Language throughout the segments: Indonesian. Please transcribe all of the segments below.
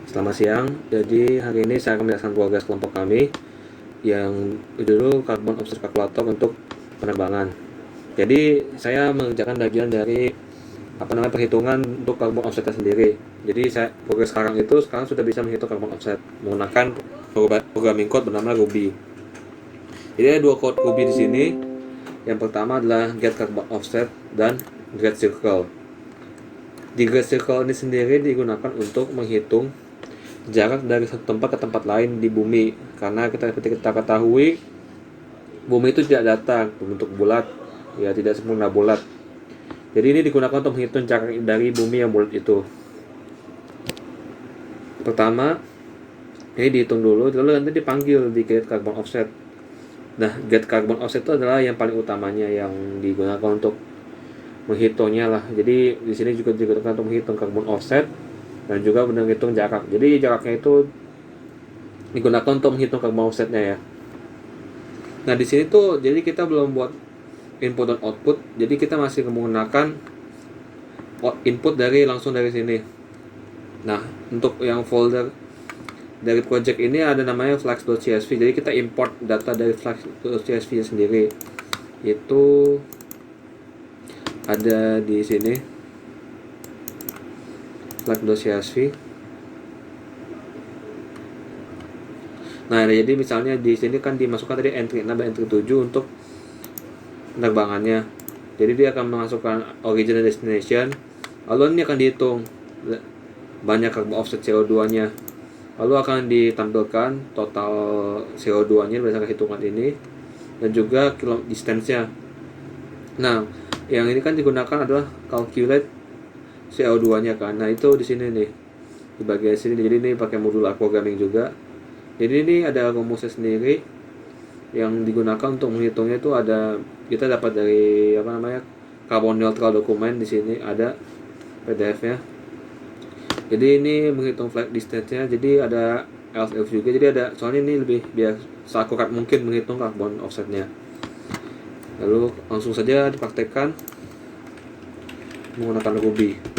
Selamat siang. Jadi hari ini saya akan menjelaskan progres kelompok kami yang judul Carbon Offset Calculator untuk penerbangan. Jadi saya mengerjakan bagian dari perhitungan untuk carbon offset sendiri. Jadi saya progres sekarang sudah bisa menghitung carbon offset menggunakan programming code bernama Ruby. Jadi ada dua code Ruby di sini. Yang pertama adalah get carbon offset dan get circle. Di get circle ini sendiri digunakan untuk menghitung jarak dari satu tempat ke tempat lain di bumi, karena seperti kita ketahui bumi itu tidak datar, berbentuk bulat, ya tidak sempurna bulat. Jadi ini digunakan untuk menghitung jarak dari bumi yang bulat itu. Pertama ini dihitung dulu, lalu nanti dipanggil di get carbon offset. Nah, get carbon offset itu adalah yang paling utamanya yang digunakan untuk menghitungnya lah. Jadi di sini juga digunakan untuk menghitung carbon offset dan juga menghitung jarak. Jadi jaraknya itu digunakan untuk menghitung carbon offsetnya ya. Nah di sini tuh jadi kita belum buat input dan output, jadi kita masih menggunakan input langsung dari sini. Nah untuk yang folder dari project ini ada namanya flags.csv, jadi kita import data dari flags.csv sendiri. Itu ada di sini flags.csv. Nah jadi misalnya di sini kan dimasukkan tadi entry 6 dan entry 7 untuk penerbangannya. Jadi dia akan memasukkan origin dan destination, lalu ini akan dihitung banyak carbon offset CO2-nya, lalu akan ditampilkan total CO2-nya berdasarkan hitungan ini dan juga distance-nya. Nah yang ini kan digunakan adalah calculate CO2-nya kan. Nah itu di sini nih di bagian sini, jadi ini pakai modul programming juga. Jadi ini ada rumusnya sendiri yang digunakan untuk menghitungnya. Itu ada, kita dapat dari carbon neutral dokumen. Di sini ada PDF-nya. Jadi ini menghitung flight distance-nya, jadi ada else if juga. Jadi ada, soalnya ini lebih biar seakurat mungkin menghitung carbon offset-nya. Lalu langsung saja dipraktekkan menggunakan Ruby.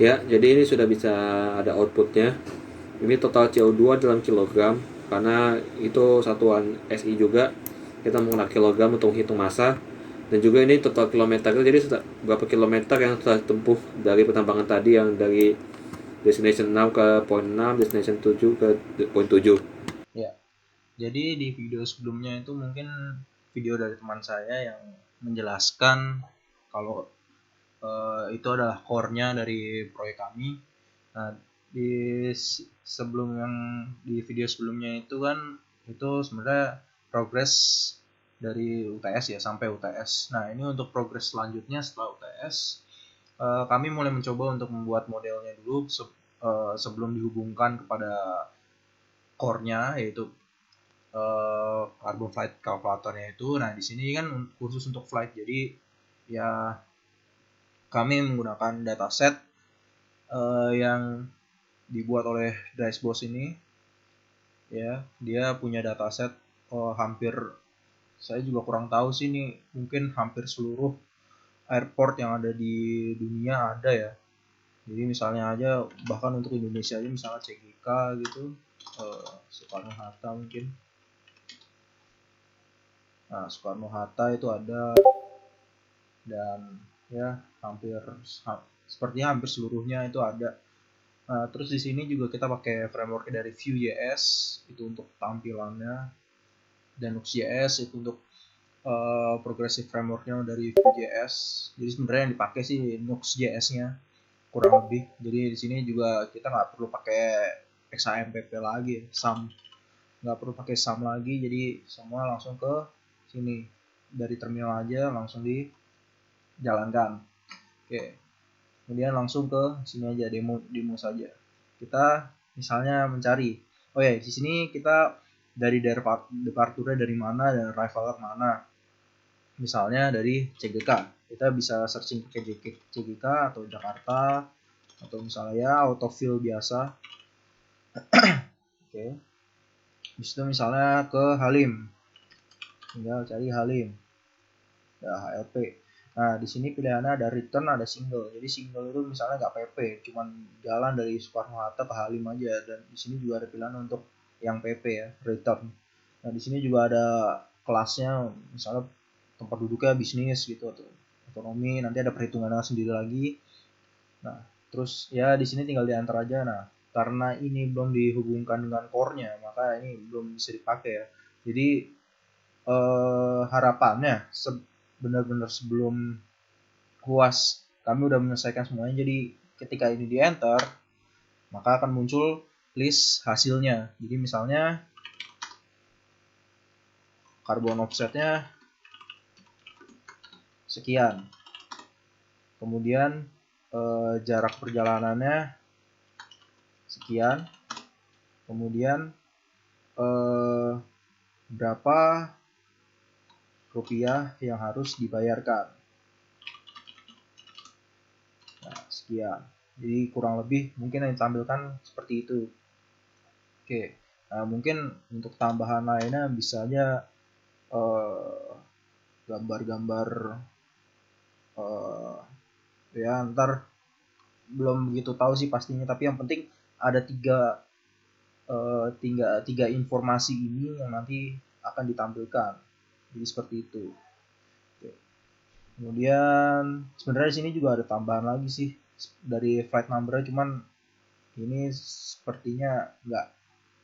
Ya, jadi ini sudah bisa ada outputnya. Ini total CO2 dalam kilogram, karena itu satuan SI juga. Kita menggunakan kilogram untuk menghitung massa. Dan juga ini total kilometer, jadi berapa kilometer yang telah tempuh dari penerbangan tadi, yang dari destination 6 ke point 6, destination 7 ke point 7. Ya, jadi di video sebelumnya itu mungkin video dari teman saya yang menjelaskan kalau itu adalah core-nya dari proyek kami. Nah, sebelum yang di video sebelumnya itu kan itu sebenarnya progres dari UTS ya sampai UTS. Nah, ini untuk progres selanjutnya setelah UTS, kami mulai mencoba untuk membuat modelnya dulu sebelum dihubungkan kepada core-nya, yaitu carbon flight calculatornya itu. Nah di sini kan khusus untuk flight, jadi ya kami menggunakan dataset yang dibuat oleh Diceboss ini. Ya, dia punya dataset hampir, saya juga kurang tahu sih, ini mungkin hampir seluruh airport yang ada di dunia ada ya. Jadi misalnya aja bahkan untuk Indonesia aja misalnya CGK gitu, Soekarno Hatta mungkin. Nah, Soekarno Hatta itu ada, dan ya sepertinya hampir seluruhnya itu ada. Nah, terus di sini juga kita pakai framework dari Vue.js itu untuk tampilannya, dan Nux.js itu untuk progressive frameworknya dari Vue.js. Jadi sebenarnya yang dipakai sih Nux.js-nya kurang lebih. Jadi di sini juga kita nggak perlu pakai XAMPP lagi, nggak perlu pakai sum lagi. Jadi semua langsung ke sini dari terminal aja langsung dijalankan. Oke, kemudian langsung ke sini aja, demo saja. Kita misalnya mencari, oh ya di sini kita dari departure dari mana dan arrival mana. Misalnya dari CGK, kita bisa searching pakai CGK atau Jakarta, atau misalnya ya autofill biasa. Oke. Habis itu misalnya ke Halim, tinggal cari Halim, ya HLP. Nah di sini pilihannya ada return, ada single. Jadi single itu misalnya nggak PP, cuman jalan dari Soekarno Hatta ke Halim aja. Dan di sini juga ada pilihan untuk yang PP ya, return. Nah di sini juga ada kelasnya, misalnya tempat duduknya bisnis gitu atau ekonomi. Nanti ada perhitungannya sendiri lagi. Nah terus ya di sini tinggal diantar aja. Nah karena ini belum dihubungkan dengan core-nya, maka ini belum bisa dipakai ya. Jadi harapannya benar-benar sebelum puas kami udah menyelesaikan semuanya, jadi ketika ini di enter maka akan muncul list hasilnya. Jadi misalnya karbon offsetnya sekian, kemudian jarak perjalanannya sekian, kemudian berapa rupiah yang harus dibayarkan. Nah, sekian. Jadi kurang lebih mungkin yang ditampilkan seperti itu. Oke. Nah, mungkin untuk tambahan lainnya bisa aja gambar-gambar ya ntar belum begitu tahu sih pastinya, tapi yang penting ada tiga informasi ini yang nanti akan ditampilkan. Jadi seperti itu. Oke. Kemudian sebenarnya di sini juga ada tambahan lagi sih dari flight number-nya, cuman ini sepertinya nggak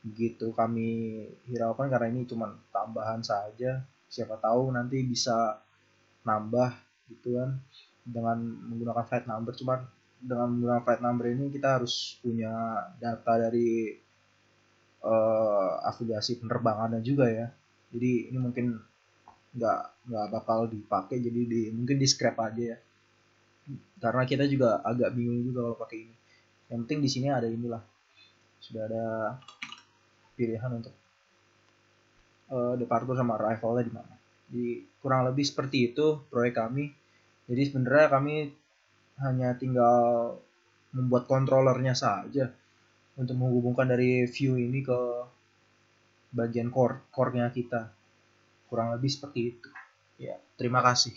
begitu kami hiraukan karena ini cuma tambahan saja. Siapa tahu nanti bisa nambah gitu kan dengan menggunakan flight number. Cuman dengan menggunakan flight number ini kita harus punya data dari afiliasi penerbangannya juga ya. Jadi ini mungkin nggak bakal dipakai, jadi mungkin di scrap aja ya. Karena kita juga agak bingung juga kalau pakai ini. Yang penting di sini ada inilah, sudah ada pilihan untuk departure sama arrivalnya di mana. Jadi kurang lebih seperti itu proyek kami. Jadi sebenarnya kami hanya tinggal membuat controllernya saja untuk menghubungkan dari view ini ke bagian core-nya kita. Kurang lebih seperti itu. Ya, terima kasih.